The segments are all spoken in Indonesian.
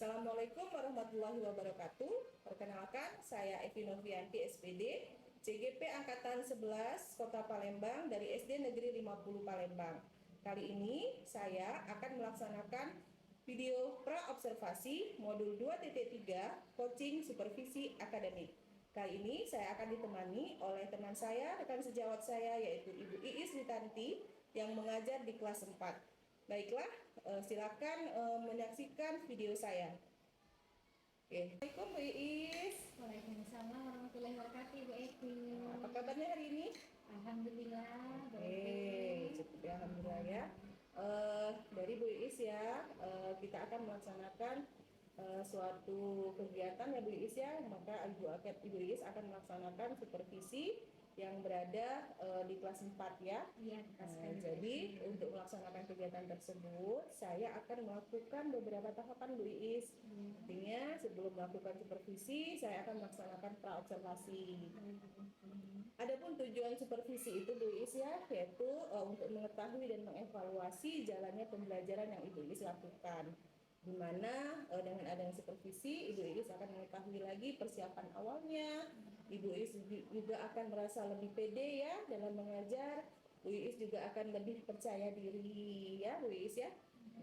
Assalamualaikum warahmatullahi wabarakatuh. Perkenalkan, saya Evi Novianti SPD, CGP Angkatan 11 Kota Palembang dari SD Negeri 50 Palembang. Kali ini saya akan melaksanakan video pra-observasi modul 2.3 Coaching Supervisi Akademik. Kali ini saya akan ditemani oleh teman saya, rekan sejawat saya, yaitu Ibu Iis Witanti yang mengajar di kelas 4. Baiklah, silakan menyaksikan video saya. Oke. Assalamualaikum Bu Iis. Waalaikumsalam warahmatullahi wabarakatuh, Bu Evi. Apa kabarnya hari ini? Alhamdulillah, Bu Oke, Evi. cukup ya, alhamdulillah ya. Dari Bu Iis ya, kita akan melaksanakan suatu kegiatan ya Bu Iis ya. Maka Ibu Iis akan melaksanakan supervisi yang berada di kelas 4 ya. Iya, Jadi untuk melaksanakan kegiatan tersebut saya akan melakukan beberapa tahapan Bu Iis. Artinya sebelum melakukan supervisi saya akan melaksanakan pra-observasi. Adapun tujuan supervisi itu Bu Iis ya, yaitu untuk mengetahui dan mengevaluasi jalannya pembelajaran yang Ibu Iis lakukan. Di mana dengan adanya supervisi Ibu Iis akan mengetahui lagi persiapan awalnya. Ibu Iis juga akan merasa lebih pede ya dalam mengajar. Bu Iis juga akan lebih percaya diri ya Bu Iis ya.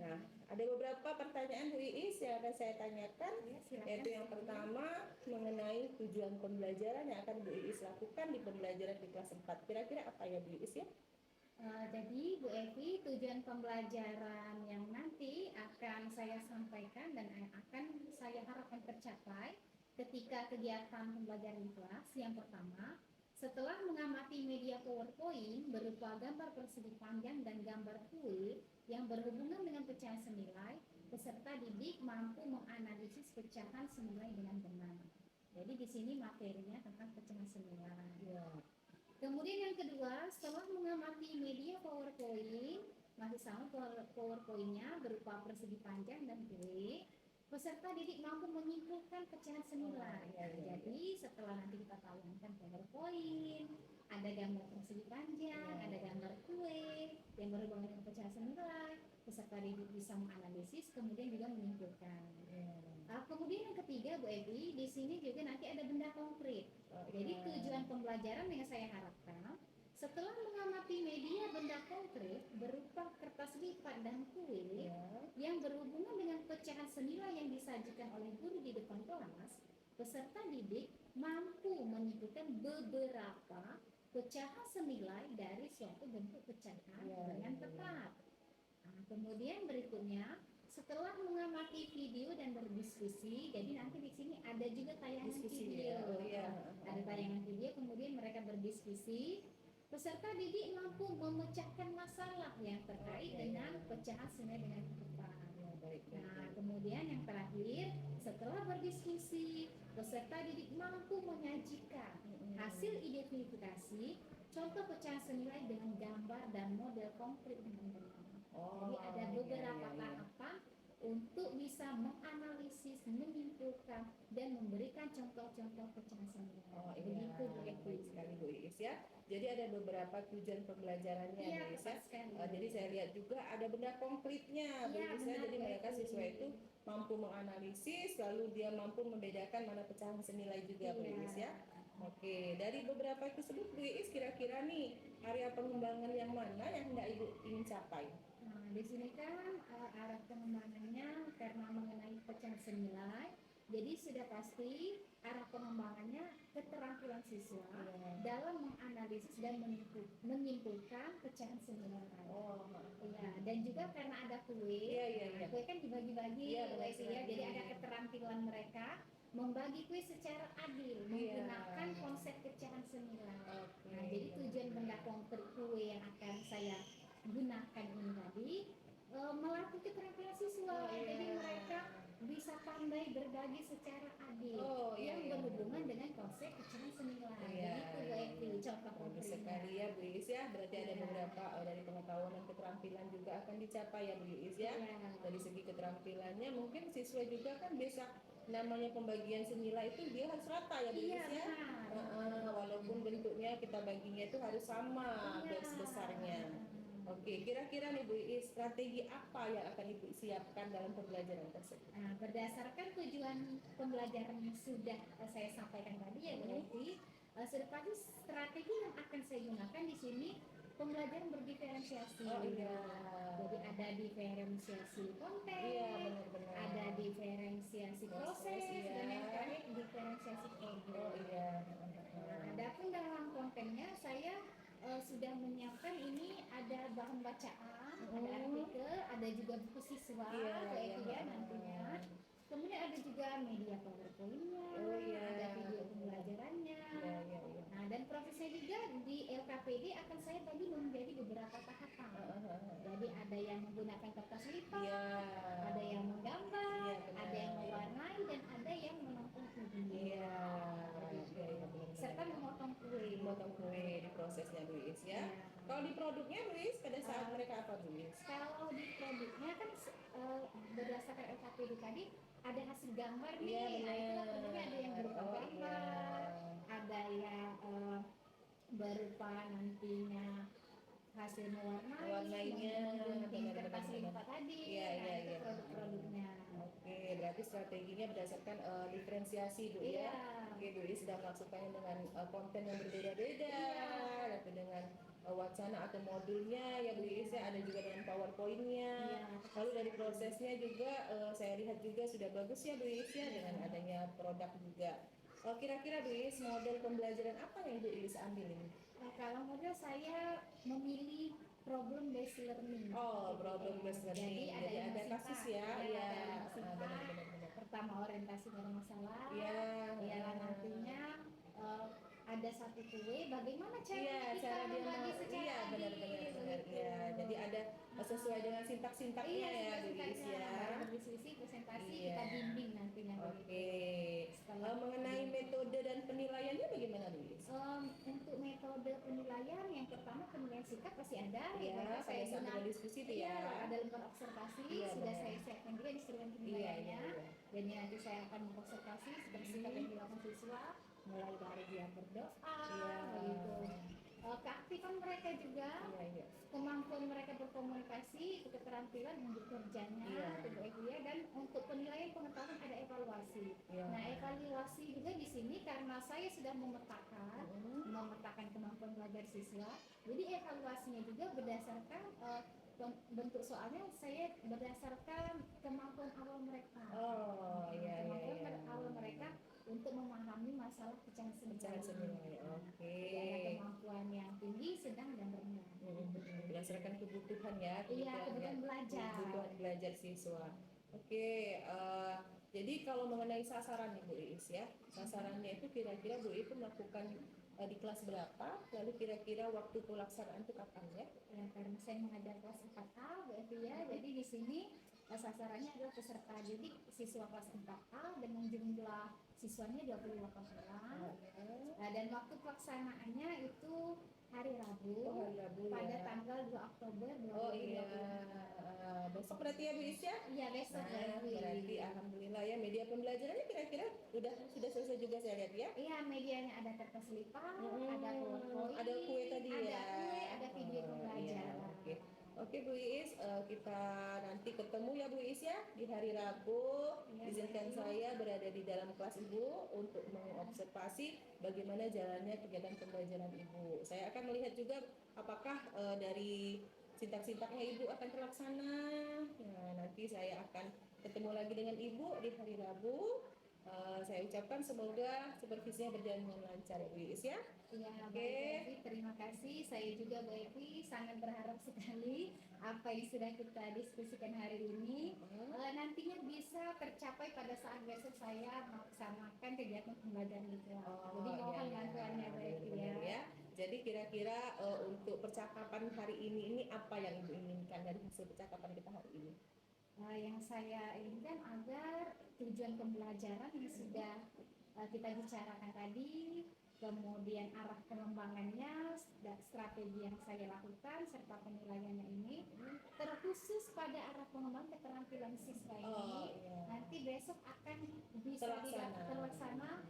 Nah, ada beberapa pertanyaan Bu Iis yang akan saya tanyakan, yaitu yang pertama mengenai tujuan pembelajaran yang akan Bu Iis lakukan di pembelajaran di kelas 4. Kira-kira apa ya Bu Iis ya? Jadi Bu Evi, tujuan pembelajaran yang nanti akan saya sampaikan dan akan saya harapkan tercapai ketika kegiatan pembelajaran di kelas. Yang pertama, setelah mengamati media PowerPoint berupa gambar persegi panjang dan gambar kue yang berhubungan dengan pecahan senilai, peserta didik mampu menganalisis pecahan senilai dengan benar. Jadi di sini materinya tentang pecahan senilai. Ya. Kemudian yang kedua, setelah mengamati media PowerPoint, masih sama PowerPoint-nya berupa persegi panjang dan kue, peserta didik mampu menyimpulkan pecahan senilai. Jadi setelah nanti kita tayangkan PowerPoint, ada gambar persegi panjang, ada gambar kue yang berhubungan dengan pecahan senilai, peserta didik bisa menganalisis, kemudian juga menyimpulkan. Kemudian yang ketiga Bu Evi, di sini juga nanti ada benda konkret. Jadi tujuan pembelajaran yang saya harapkan, setelah mengamati media benda konkret berupa kertas lipat dan kue yang berhubungan dengan pecahan senilai yang disajikan oleh guru di depan kelas, peserta didik mampu menyimpulkan beberapa pecahan senilai dari suatu bentuk pecahan dengan tepat. Kemudian berikutnya, setelah mengamati video dan berdiskusi, jadi nanti di sini ada juga tayangan video. Ada tayangan video, kemudian mereka berdiskusi. Peserta didik mampu memecahkan masalah yang terkait dengan pecahan senilai dengan tepat. Nah, kemudian yang terakhir, setelah berdiskusi, peserta didik mampu menyajikan hasil identifikasi contoh pecahan senilai dengan gambar dan model konkret dengan benar. Jadi ada beberapa tahapan untuk bisa menganalisis, menyimpulkan, dan memberikan contoh-contoh pecahan senilai. Begitu baik sekali Bu Iis ya. Jadi ada beberapa tujuan pembelajarannya Bu Iis ya. Jadi saya lihat juga ada benda konkretnya Bu Iis ya. Jadi mereka siswa itu mampu menganalisis, lalu dia mampu membedakan mana pecahan senilai juga Bu Iis ya. Oke, dari beberapa tersebut Bu Iis kira-kira nih area pengembangan yang mana yang hendak Ibu ingin capai? Di sini kan arah pengembangannya karena mengenai pecahan senilai, jadi sudah pasti arah pengembangannya keterampilan siswa dalam menganalisis dan menyimpulkan pecahan senilai. Dan juga karena ada kue, kue kan dibagi-bagi, jadi ada keterampilan mereka membagi kue secara adil menggunakan konsep pecahan senilai. Jadi tujuan benda konkret kue yang akan saya gunakan ini tadi melatih keterampilan siswa, jadi mereka bisa pandai berbagi secara adil yang berhubungan dengan konsep pecahan senilai. Itu contoh Bagus sekali ya Bu Iis ya. Berarti ada beberapa dari pengetahuan dan keterampilan juga akan dicapai ya Bu Iis ya. Dari segi keterampilannya mungkin siswa juga kan bisa, namanya pembagian senilai itu dia harus rata ya Bu Iis ya. Walaupun bentuknya kita baginya itu harus sama garis besarnya. Oke, kira-kira nih Bu Iis, strategi apa yang akan Ibu siapkan dalam pembelajaran tersebut? Nah, berdasarkan tujuan pembelajaran yang sudah saya sampaikan tadi ya berarti sudah pasti strategi yang akan saya gunakan di sini pembelajaran berdiferensiasi. Oh iya. Jadi ada diferensiasi konten, Iya, benar-benar. ada diferensiasi proses, Iya. dan yang terakhir diferensiasi Oh program. iya. Nah, adapun dalam kontennya saya sudah menyiapkan ini ada bahan bacaan, ada artikel, ada juga buku siswa, Iya, itu iya. ya nantinya. Kemudian ada juga media PowerPoint-nya, Oh iya. ada video pembelajarannya. Iya, iya, iya. Nah, dan prosesnya juga di LKPD akan saya bagi menjadi beberapa tahapan. Jadi ada yang menggunakan kertas lipat, Iya. ada yang menggambar, Iya, benar. ada yang mewarnai, dan ada yang menonton video. Iya, iya, iya, benar. Serta memotong kue. Memotong kue di prosesnya Bu Iis ya. Iya. Kalau di produknya Bu Iis pada saat mereka apa Bu Iis? Kalau di produknya kan berdasarkan LKPD tadi ada hasil gambar nih. Iya, Nah, itu benar. produknya ada yang berupa Oh, gambar, iya. ada yang berupa nantinya hasil Mewarnainya, menggunting benar, kertas benar. lipat tadi. Iya, Nah, iya, itu iya. produk-produknya. Oke, berarti strateginya berdasarkan diferensiasi Bu Iya. ya. Oke, Bu Iis sudah melakukannya dengan konten yang berbeda-beda, Iya. tapi dengan wacana atau modulnya ya Bu Iis ya, ada juga dengan PowerPoint-nya. Iya. Lalu dari prosesnya juga saya lihat juga sudah bagus ya Bu Iis ya, dengan adanya produk juga. Kira-kira Bu Iis model pembelajaran apa yang Bu Iis ambil ini? Nah, kalau model saya memilih problem based learning. Oh, problem based learning. Jadi ada kasus ya. Iya, benar-benar. Pertama orientasi pada masalah. Iya. Ialah nantinya ada satu kue, bagaimana cara Iya, kita cara dia membagi secara iya, adil, benar. gitu. Iya, jadi ada sesuai dengan sintak-sintaknya Iya, ya Bu Iis sintak-sintaknya. ya. Berdiskusi, presentasi, Iya. kita bimbing nantinya. Oke. Setelah Mengenai metode dan penilaiannya bagaimana Bu Iis? untuk metode penilaian yang pertama penilaian sikap pasti ada. Iya, Yaitu pada saat guna- berdiskusi itu Iya, ya. ada lembar observasi, Iya, sudah benar. saya siapkan juga instrumen Iya, penilaiannya. iya. Jadi nanti saya akan mengobservasi seperti sikap yang dilakukan siswa, mulai dari dia berdoa, begitu. Keaktifan mereka juga, Iya. kemampuan mereka berkomunikasi, keterampilan untuk kerjanya, Iya. ya, dan untuk penilaian pengetahuan ada evaluasi. Iya. Nah, evaluasi juga di sini karena saya sudah memetakan kemampuan belajar siswa. Jadi evaluasinya juga berdasarkan bentuk soalnya saya berdasarkan kemampuan awal mereka. Oh, iya. Kemampuan awal mereka untuk memahami masalah pecahan Pecahan senilai. Oke. Jadi ada kemampuan yang tinggi, sedang, dan rendah. Berdasarkan kebutuhan ya. Iya, kebutuhan belajar. Kebutuhan belajar siswa. Oke, jadi kalau mengenai sasaran nih Bu Iis ya, sasarannya itu kira-kira Bu Iis itu melakukan di kelas berapa, lalu kira-kira waktu pelaksanaan itu kapan ya? Ya, karena saya mengajar kelas 4A, berarti ya, jadi di sini sasarannya adalah peserta. Jadi siswa kelas 4A dengan jumlah siswanya 28 orang. Dan waktu pelaksanaannya itu hari Rabu, pada ya. tanggal 2 Oktober 2020. Oh iya, besok berarti ya Bu Iis ya? Iya, besok berarti alhamdulillah ya, media pembelajarannya kira-kira sudah selesai juga saya lihat ya. Iya, medianya ada kertas lipat, ada PowerPoint, ada kue tadi ada ya. kue, ada video pembelajaran. Iya, oke Bu Iis, kita nanti ketemu ya Bu Iis ya di hari Rabu. Izinkan saya berada di dalam kelas Ibu untuk mengobservasi bagaimana jalannya kegiatan pembelajaran Ibu. Saya akan melihat juga apakah dari sintak-sintaknya Ibu akan terlaksana. Nah, nanti saya akan ketemu lagi dengan Ibu di hari Rabu. Saya ucapkan semoga supervisinya berjalan dengan lancar Bu Iis ya. Iya, Oke. baik, terima kasih. Saya juga Bu Evi sangat berharap sekali apa yang sudah kita diskusikan hari ini nantinya bisa tercapai pada saat besok saya melaksanakan kegiatan pembelajaran itu. Jadi mohon bantuannya Bu Evi ya. Jadi kira-kira untuk percakapan hari ini apa yang Ibu inginkan dari hasil percakapan kita hari ini? Yang saya inginkan agar tujuan pembelajaran yang sudah kita bicarakan tadi, kemudian arah pengembangannya, strategi yang saya lakukan, serta penilaiannya ini terkhusus pada arah pengembangan keterampilan siswa ini. Nanti besok akan bisa terlaksana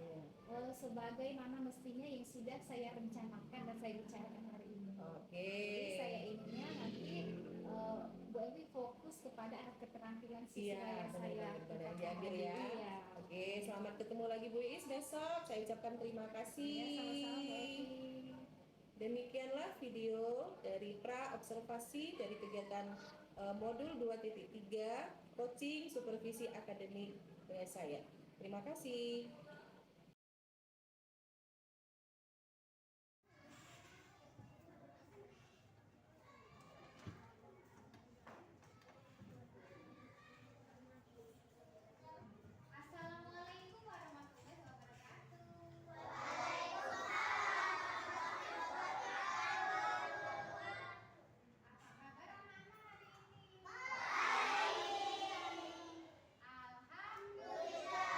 sebagaimana mestinya yang sudah saya rencanakan dan saya bicarakan hari ini. Jadi saya inginnya nanti ada keterampilan Iya, siswa yang saya benar-benar yang dapatkan diambil tadi, ya. ya. Oke, selamat ketemu lagi Bu Iis besok. Saya ucapkan terima kasih. Ya, sama-sama Bu Evi. Demikianlah video dari pra observasi dari kegiatan modul 2.3 coaching supervisi akademik dengan saya. Terima kasih. Assalamualaikum warahmatullahi wabarakatuh. Apa kabar anak-anak hari ini? Alhamdulillah.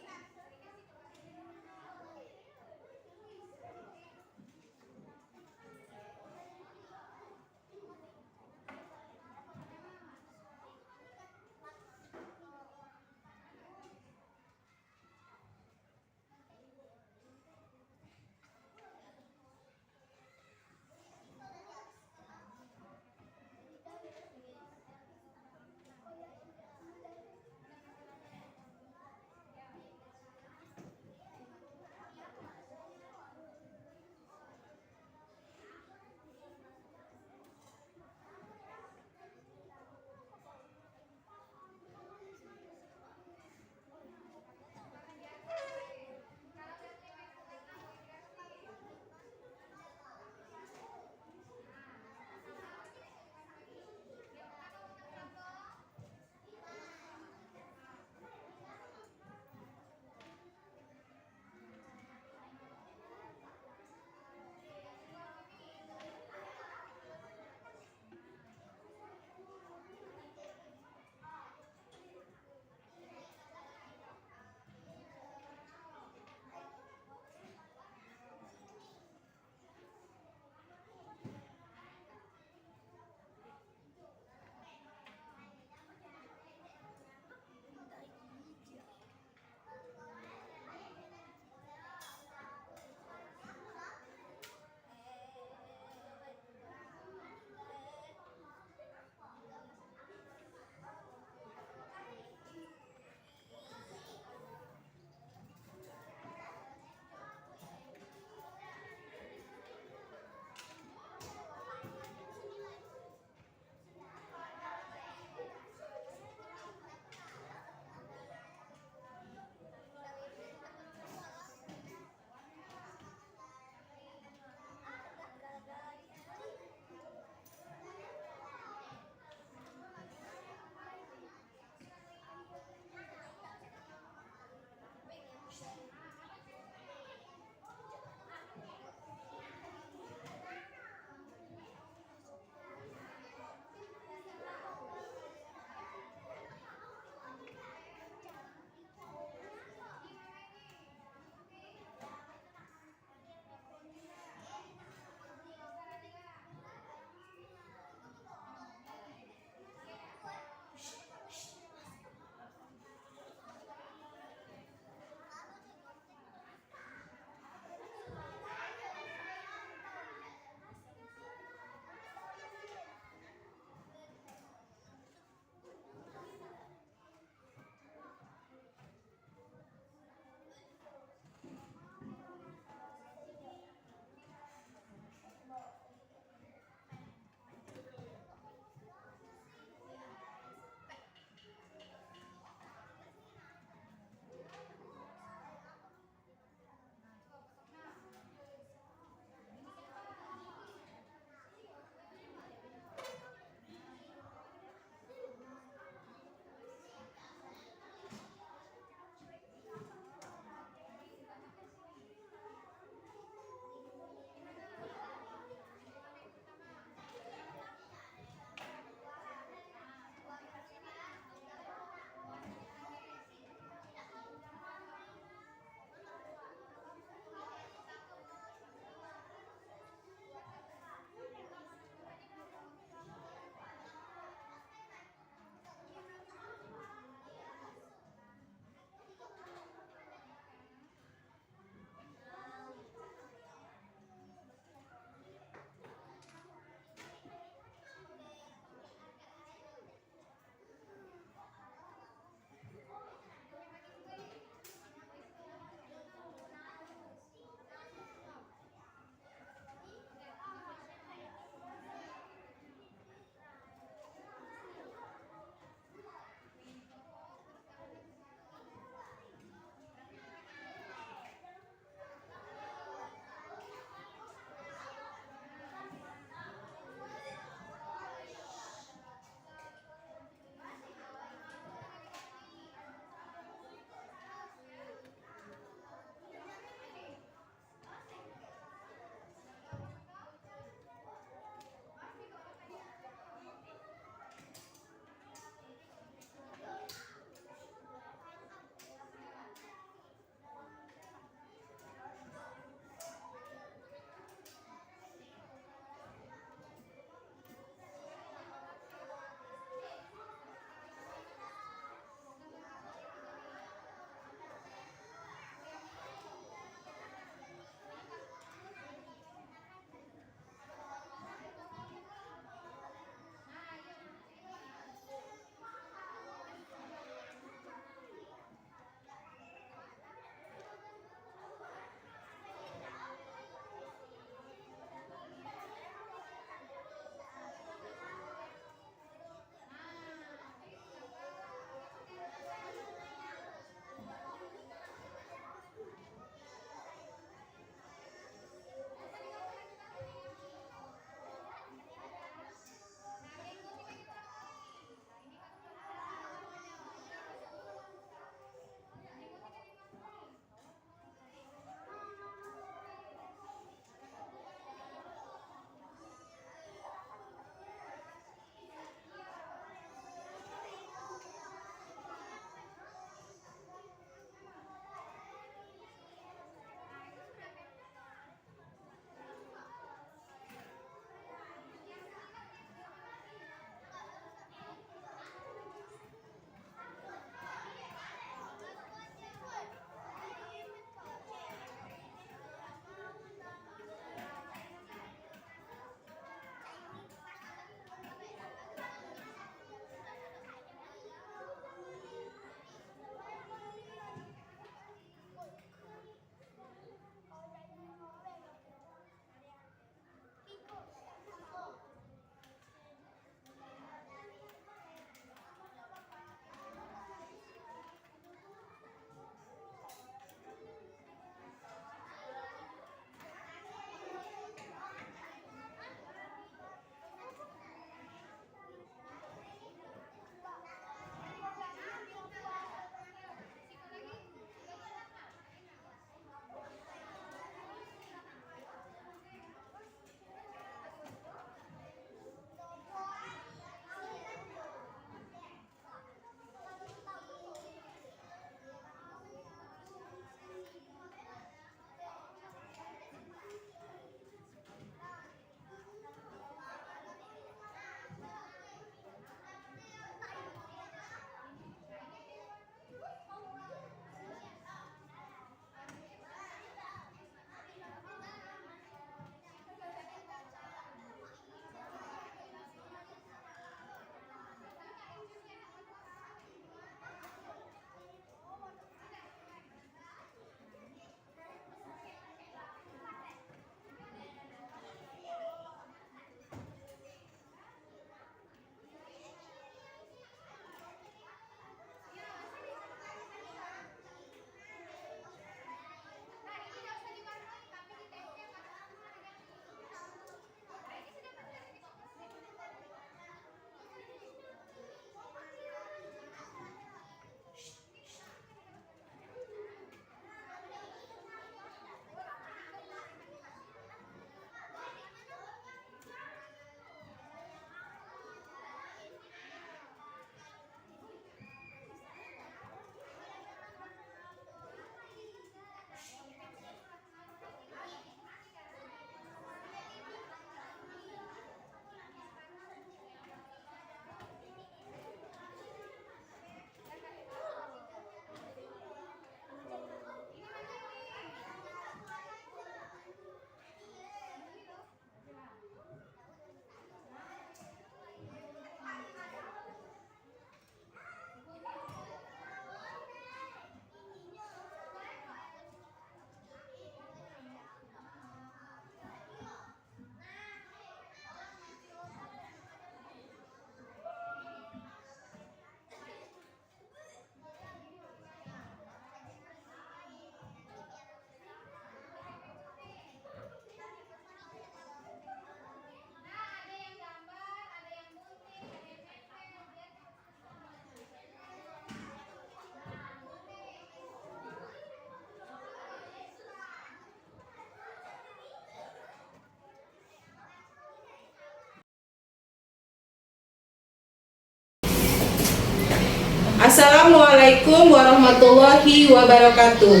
Assalamualaikum warahmatullahi wabarakatuh.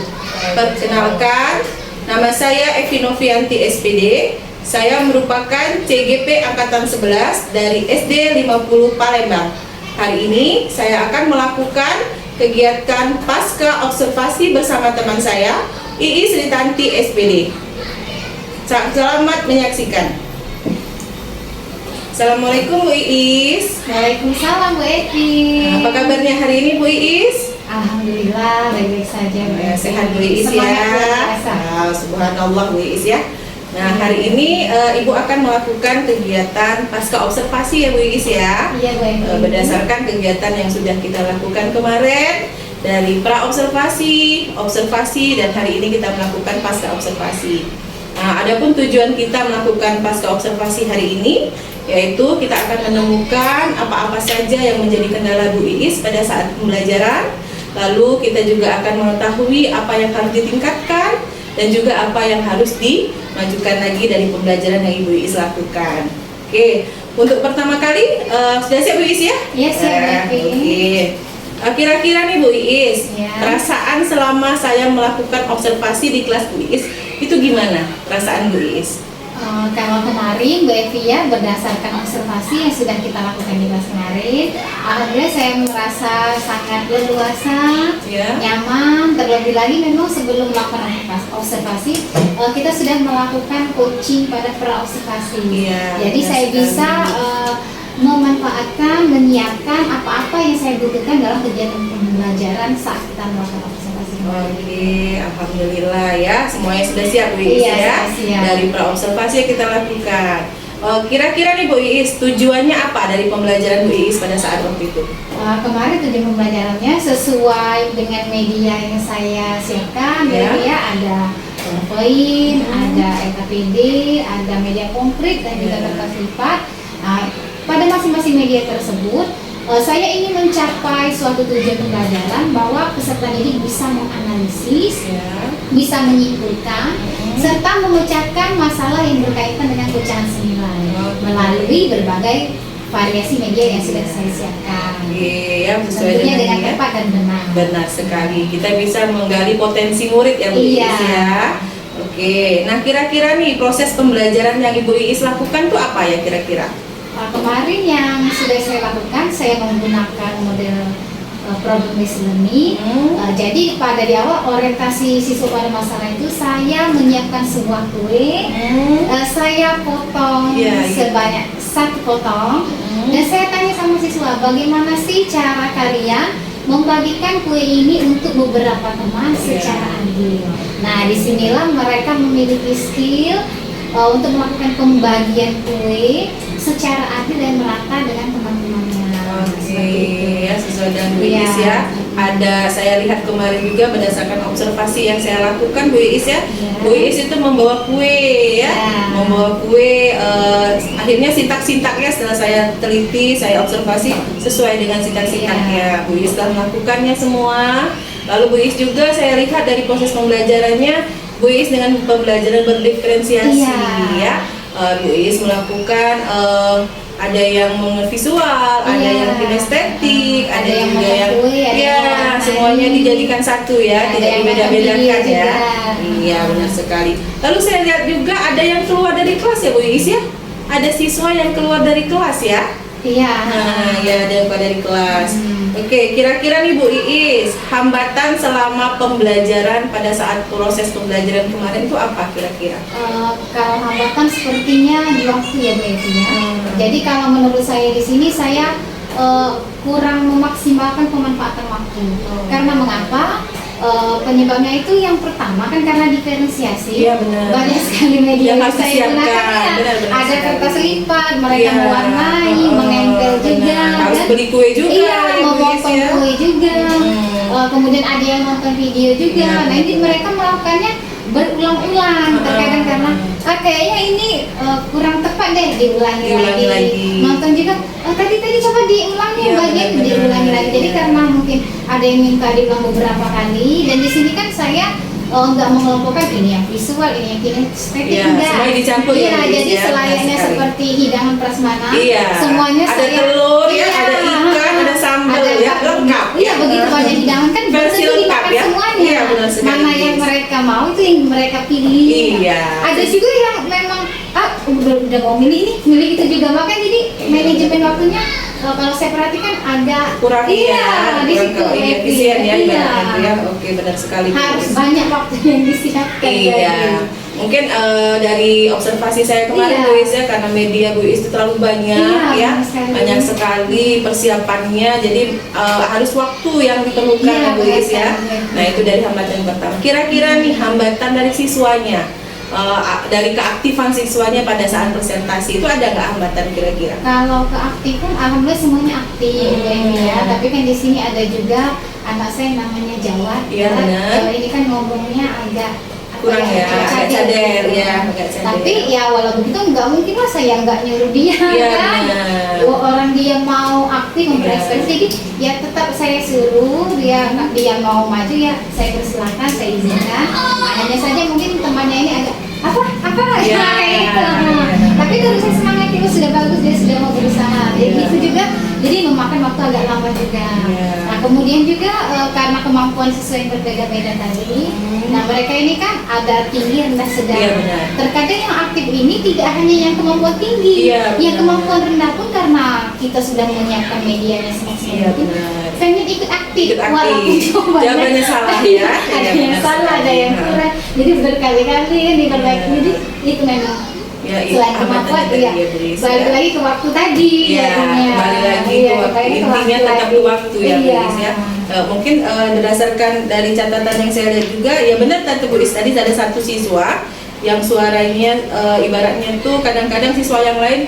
Perkenalkan, nama saya Evi Novianti SPD. Saya merupakan CGP Angkatan 11 dari SD 50 Palembang. Hari ini saya akan melakukan kegiatan pasca observasi bersama teman saya, Iis Ritanti SPD. Selamat menyaksikan. Assalamualaikum Bu Iis. Waalaikumsalam Bu Evi. Apa kabarnya hari ini Bu Iis? Alhamdulillah baik-baik saja Bu Evi. Sehat Bu Iis ya. Semangat luar biasa. Subhanallah Bu Iis ya. Nah hari ini Ibu akan melakukan kegiatan pasca observasi ya Bu Iis ya. Iya Bu Evi. Berdasarkan kegiatan yang sudah kita lakukan kemarin dari pra observasi, observasi, dan hari ini kita melakukan pasca observasi. Nah, adapun tujuan kita melakukan pasca observasi hari ini yaitu kita akan menemukan apa-apa saja yang menjadi kendala Bu Iis pada saat pembelajaran. Lalu kita juga akan mengetahui apa yang harus ditingkatkan dan juga apa yang harus dimajukan lagi dari pembelajaran yang Ibu Iis lakukan. Oke, untuk pertama kali sudah siap Bu Iis ya? Iya siap Bu Evi. Oke. Kira-kira nih Bu Iis, Ya. perasaan selama saya melakukan observasi di kelas Bu Iis itu gimana perasaan Bu Iis? Kalau kemarin Bu Evi ya, berdasarkan observasi yang sudah kita lakukan di kelas kemarin, alhamdulillah saya merasa sangat leluasa, Ya. nyaman. Terlebih lagi memang sebelum melakukan observasi, kita sudah melakukan coaching pada pra observasi. Iya, Jadi benar saya sekali. bisa memanfaatkan, menyiapkan apa-apa yang saya butuhkan dalam kegiatan pembelajaran saat kita melakukan observasi. Oke, alhamdulillah ya, semuanya sudah siap Bu Iis Iya, ya. sudah siap. Dari pra observasi yang kita lakukan. Kira-kira nih Bu Iis, tujuannya apa dari pembelajaran Bu Iis pada saat waktu itu? Kemarin tujuan pembelajarannya sesuai dengan media yang saya siapkan. Ya. Jadi ya ada PowerPoint, ada LKPD, ada media konkret dan juga Ya. kertas lipat. Pada masing-masing media tersebut, saya ingin mencapai suatu tujuan pembelajaran bahwa peserta didik bisa menganalisis, Ya. bisa menyimpulkan, serta memecahkan masalah yang berkaitan dengan pecahan senilai melalui berbagai variasi media yang sudah saya siapkan. Oke, ya sesuai Tentunya dengan ya. tepat dan benar. Benar sekali, kita bisa menggali potensi murid ya Bu Iya. Iis ya. Oke, nah kira-kira nih proses pembelajaran yang Ibu Iis lakukan tuh apa ya kira-kira? Kemarin yang sudah saya lakukan, saya menggunakan model problem based learning. Jadi pada di awal orientasi siswa pada masalah itu saya menyiapkan sebuah kue, saya potong Iya, iya. sebanyak 1 potong, dan saya tanya sama siswa bagaimana sih cara kalian membagikan kue ini untuk beberapa teman secara adil. Nah disinilah mereka memiliki skill untuk melakukan pembagian kue secara adil dan merata dengan teman-temannya. Oke, ya sesuai dengan Bu Iya. Iis ya. Ada saya lihat kemarin juga berdasarkan observasi yang saya lakukan Bu Iis ya. Iya. Bu Iis itu membawa kue ya, Iya. membawa kue. Akhirnya sintak-sintaknya setelah saya teliti, saya observasi sesuai dengan sintak-sintaknya. Bu Iis telah melakukannya semua. Lalu Bu Iis juga saya lihat dari proses pembelajarannya, Bu Iis dengan pembelajaran berdiferensiasi Iya. ya. Bu Iis melakukan ada yang visual, ada Iya. yang kinestetik, ada Ada yang juga makan yang kue, ada ya yang mewarnai. semuanya dijadikan satu ya, Ada tidak yang dibeda-bedakan makan video ya. juga. Iya benar sekali. Lalu saya lihat juga ada yang keluar dari kelas ya Bu Iis ya. Ada siswa yang keluar dari kelas ya. Iya. Nah, ya ada yang keluar dari kelas. Hmm. Oke, kira-kira nih Bu Iis, hambatan selama pembelajaran pada saat proses pembelajaran kemarin itu apa kira-kira? Kalau hambatan sepertinya di waktu ya Bu Evi ya. Jadi kalau menurut saya di sini saya kurang memaksimalkan pemanfaatan waktu. Karena mengapa? Penyebabnya itu yang pertama kan karena diferensiasi. Iya, benar. Banyak sekali media Yang yang harus saya disiapkan. gunakan ya. Benar-benar Ada sekali. kertas lipat, mereka Iya. mewarnai, menempel juga. Benar. Harus kan? beli kue juga Iya, ya Bu Iis memotong ya. kue juga. Kemudian ada yang nonton video juga. Iya, Nah ini betul. mereka melakukannya berulang-ulang. Terkadang karena kayaknya ini kurang tepat deh, diulangi Diulangi lagi. Nonton juga tadi coba diulangi Iya, bagian benar-benar. diulangi lagi. Jadi Iya. karena mungkin ada yang minta diulang beberapa kali, dan di sini kan saya nggak mengelompokkan ini yang visual, ini yang kinestetik, Iya, enggak. semuanya dicampur ya, Iya, Bu Iis, jadi ya, selayaknya benar sekali. seperti hidangan prasmanan. Iya. Semuanya Ada saya telur ya, Iya, ada ikan, ada sambal ada ya, lengkap. Iya, ya, juga yang memang udah mau milih itu juga, makanya jadi manajemen waktunya kalau saya perhatikan agak kurang di situ efisien ya, iya. ya. Oke, benar sekali. Harus banyak waktu yang disiapkan. Iya. Mungkin dari observasi saya kemarin Bu Is ya, karena media Bu Is itu terlalu banyak ya, banyak sekali persiapannya, jadi harus waktu yang diperlukan ya, Bu Is ya. Nah itu dari hambatan pertama. Kira-kira nih hambatan dari siswanya, dari keaktifan siswanya pada saat presentasi itu ada nggak hambatan kira-kira? Kalau keaktifan, alhamdulillah semuanya aktif ya. Tapi kan di sini ada juga anak saya namanya Jawa. Iya benar. Ini kan ngomongnya agak kurang ya, agak cadel ya, agak cadel. Tapi ya walau begitu nggak mungkin lah saya nggak nyuruh dia kan. Orang dia mau aktif berekspresi, jadi ya tetap saya suruh dia mau maju ya saya persilahkan, saya izinkan. Hanya saja mungkin temannya ini agak apa ya, gitu. Tapi terus saya semangat, itu sudah bagus, dia sudah mau berusaha. Jadi itu juga jadi memakan waktu agak lama juga. Nah kemudian juga karena kemampuan siswa yang berbeda-beda tadi, nah mereka ini kan ada tinggi, rendah, sedang. Terkadang yang aktif ini tidak hanya yang kemampuan tinggi, yang kemampuan rendah pun karena kita sudah menyiapkan medianya semaksimal mungkin pengen ikut aktif, walaupun jawabannya salah ya. Ada yang salah, ada yang kurang. Jadi berkali-kali diperbaiki. Jadi itu memang selain kemampuan balik lagi ke waktu tadi balik lagi ke waktu, intinya tetap ke waktu ya Bu Is ya. Mungkin berdasarkan dari catatan yang saya lihat juga ya, benar Tante Bu Is tadi ada satu siswa yang suaranya ibaratnya tuh kadang-kadang siswa yang lain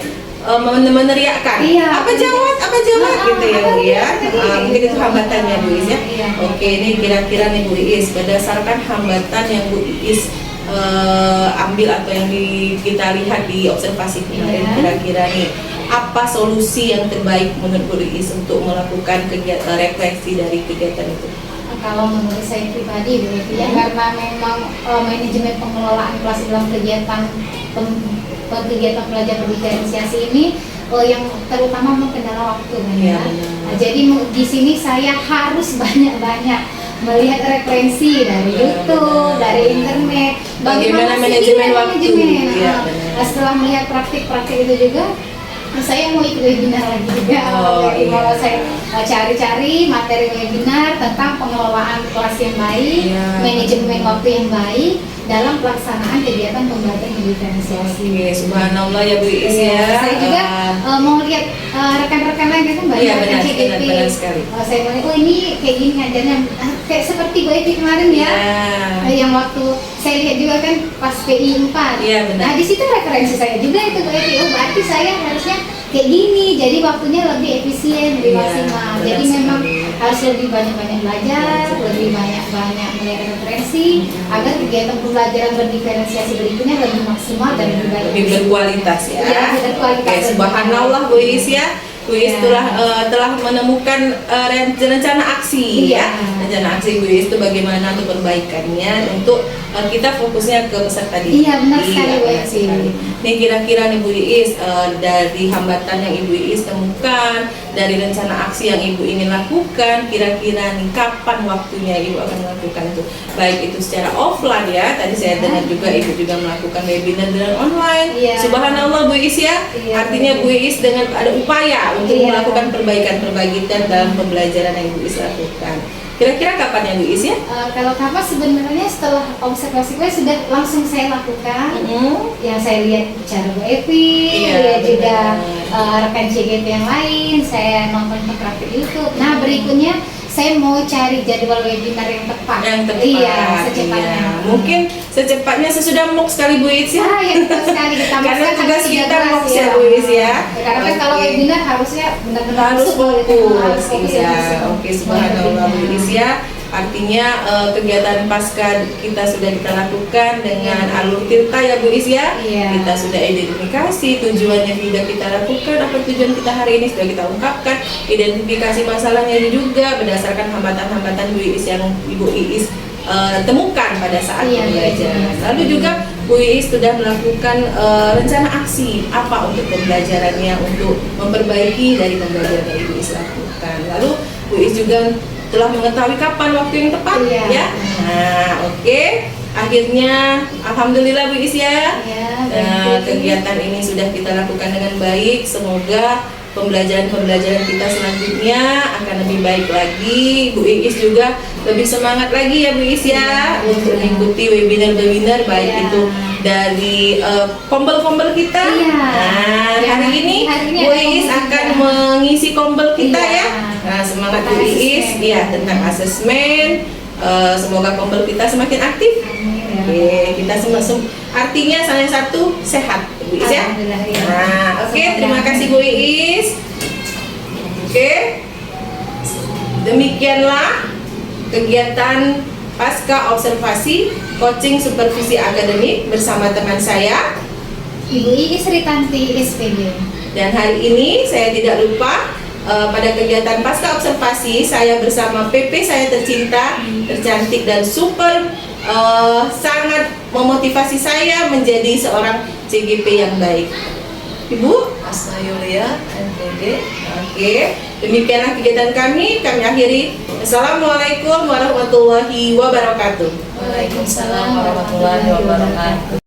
meneriakkan apa jawab gitu ya Bu ya. Mungkin itu hambatannya Bu Is ya. Oke, ini kira-kira nih Bu Is, berdasarkan hambatan yang Bu Is ambil atau yang kita lihat di observasi kemarin, kira-kira nih apa solusi yang terbaik menurut Bu Is untuk melakukan kegiatan refleksi dari kegiatan itu? Kalau menurut saya pribadi Bu Evi ya, karena memang manajemen pengelolaan kelas dalam kegiatan pelajar berdiferensiasi ini yang terutama kendala waktu ya. Nah, jadi di sini saya harus banyak-banyak melihat referensi dari YouTube, dari internet, bagaimana manajemen waktu. Setelah melihat praktik-praktik itu juga, saya mau ikut webinar lagi juga. Mau saya cari-cari materi webinar tentang pengelolaan kelas yang baik, manajemen waktu yang baik dalam pelaksanaan kegiatan pembelajaran diferensiasi. Subhanallah ya Bu Is ya. Saya juga mau lihat rekan-rekan lain kan banyak CGP. Saya mau lihat, ini kayak gini ngajarnya, kayak seperti Bu Evi kemarin ya. Yang waktu saya lihat juga kan pas PI 4. Nah di situ referensi saya juga itu Bu Evi. Berarti saya harusnya kayak gini, jadi waktunya lebih efisien, lebih maksimal. Jadi memang harus lebih banyak-banyak belajar, lebih banyak-banyak melihat referensi agar kegiatan pembelajaran berdiferensiasi berikutnya lebih maksimal dan lebih baik, lebih berkualitas ya. Berkualitas. Subhanallah Bu Is ya. Bu Is telah menemukan rencana aksi ya. Rencana aksi Bu Is itu bagaimana untuk perbaikannya, untuk kita fokusnya ke peserta didik. Iya benar sekali Bu Evi. Nih kira-kira nih Bu Is, dari hambatan yang Ibu Is temukan, dari rencana aksi yang Ibu ingin lakukan, kira-kira nih kapan waktunya Ibu akan melakukan itu? Baik itu secara offline ya, tadi saya dengar juga Ibu juga melakukan webinar dan online. Subhanallah Bu Is ya. Artinya Bu Is dengan ada upaya untuk melakukan perbaikan dalam pembelajaran yang Ibu Is lakukan. Kira-kira kapan ya Bu Is ya? Kalau kapan sebenarnya setelah observasi saya sudah langsung saya lakukan. Yang saya lihat cara Bu Evi, lihat juga rekan CGP yang lain, saya nonton praktik YouTube. Nah berikutnya saya mau cari jadwal webinar yang tepat. Secepatnya. Mungkin secepatnya sesudah MOOC sekali Bu Is ya. Yang tepat sekali kita karena tugas kita MOOC ya Bu Is ya. Karena kan kalau webinar harusnya benar-benar harus fokus ya. Oke, subhanallah Bu Is ya. Artinya kegiatan pasca kita sudah kita lakukan dengan alur tirta ya Bu Is ya. Kita sudah identifikasi tujuannya sudah kita lakukan, apa tujuan kita hari ini sudah kita ungkapkan, identifikasi masalahnya juga berdasarkan hambatan-hambatan Bu Is yang Ibu Is temukan pada saat pembelajaran. Lalu juga Bu Is sudah melakukan rencana aksi apa untuk pembelajarannya, untuk memperbaiki dari pembelajaran yang Ibu Is lakukan. Lalu Bu Is juga telah mengetahui kapan waktu yang tepat ya. Nah, oke. akhirnya alhamdulillah Bu Is ya. Ya, Kegiatan ini sudah kita lakukan dengan baik. Semoga pembelajaran kita selanjutnya akan lebih baik lagi. Bu Iis juga lebih semangat lagi ya Bu Is ya, untuk mengikuti webinar-webinar baik Ya. itu dari kombel-kombel kita. Iya. Nah, Ya, hari ini hari ini Bu ada Iis kombel akan juga. mengisi kombel kita Iya. ya. Nah, semangat Bu Tentang Iis asesmen. ya, tentang asesmen. Semoga kombel kita semakin aktif. Oke, kita semua artinya salah satu sehat, Bu Iis ya. Alhamdulillah, ya. Nah, oke, terima kasih Bu Iis. Oke, demikianlah kegiatan pasca observasi coaching supervisi akademik bersama teman saya. Ibu Iis Ritanti SPD. Dan hari ini saya tidak lupa pada kegiatan pasca observasi saya bersama PP saya tercinta, tercantik dan super sangat memotivasi saya menjadi seorang CGP yang baik. Ibu Asma Yulia, NPD. Oke, demikianlah kegiatan kami akhiri. Assalamualaikum warahmatullahi wabarakatuh. Waalaikumsalam warahmatullahi wabarakatuh.